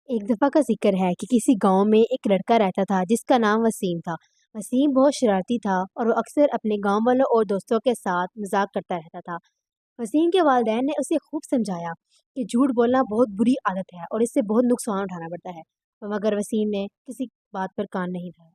एक दफ़ा का ज़िक्र है कि किसी गांव में एक लड़का रहता था जिसका नाम वसीम था। वसीम बहुत शरारती था और वो अक्सर अपने गांव वालों और दोस्तों के साथ मजाक करता रहता था। वसीम के वालिदैन ने उसे खूब समझाया कि झूठ बोलना बहुत बुरी आदत है और इससे बहुत नुकसान उठाना पड़ता है, मगर वसीम ने किसी बात पर कान नहीं धरा।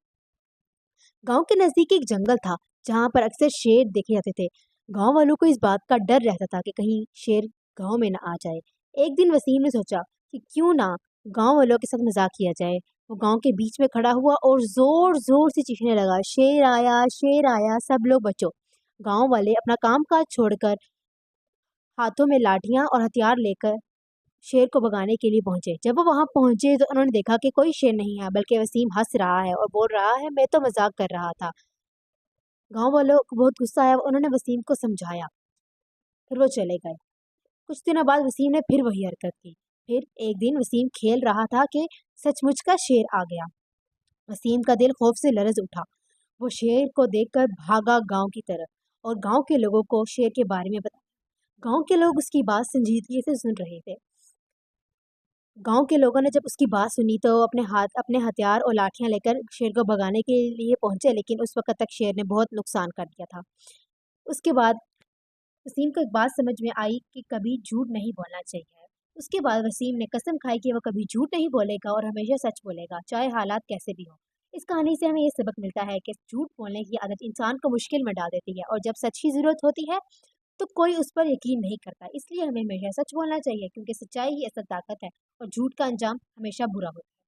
गांव के नज़दीक एक जंगल था जहां पर अक्सर शेर देखे जाते थे। गांव वालों को इस बात का डर रहता था कि कहीं शेर गांव में न आ जाए। एक दिन वसीम ने सोचा कि क्यों ना गांव वालों के साथ मजाक किया जाए। वो गांव के बीच में खड़ा हुआ और जोर जोर से चीखने लगा, शेर आया, सब लोग बचो। गांव वाले अपना काम काज छोड़कर हाथों में लाठियां और हथियार लेकर शेर को भगाने के लिए पहुंचे। जब वो वहां पहुंचे तो उन्होंने देखा कि कोई शेर नहीं है, बल्कि वसीम हंस रहा है और बोल रहा है, मैं तो मजाक कर रहा था। गांव वालों को बहुत गुस्सा आया, उन्होंने वसीम को समझाया, फिर वो चले गए। कुछ दिनों बाद वसीम ने फिर वही हरकत की। फिर एक दिन वसीम खेल रहा था कि सचमुच का शेर आ गया। वसीम का दिल खौफ से लरज उठा। वो शेर को देखकर भागा गांव की तरफ और गांव के लोगों को शेर के बारे में बताया। गांव के लोग उसकी बात संजीदगी से सुन रहे थे। गांव के लोगों ने जब उसकी बात सुनी तो अपने हथियार और लाठियां लेकर शेर को भगाने के लिए पहुंचे, लेकिन उस वक्त तक शेर ने बहुत नुकसान कर दिया था। उसके बाद वसीम को एक बात समझ में आई कि कभी झूठ नहीं बोलना चाहिए। उसके बाद वसीम ने कसम खाई कि वो कभी झूठ नहीं बोलेगा और हमेशा सच बोलेगा, चाहे हालात कैसे भी हों। इस कहानी से हमें ये सबक मिलता है कि झूठ बोलने की आदत इंसान को मुश्किल में डाल देती है, और जब सच की ज़रूरत होती है तो कोई उस पर यकीन नहीं करता। इसलिए हमें हमेशा सच बोलना चाहिए, क्योंकि सच्चाई ही असल ताकत है और झूठ का अंजाम हमेशा बुरा होता है।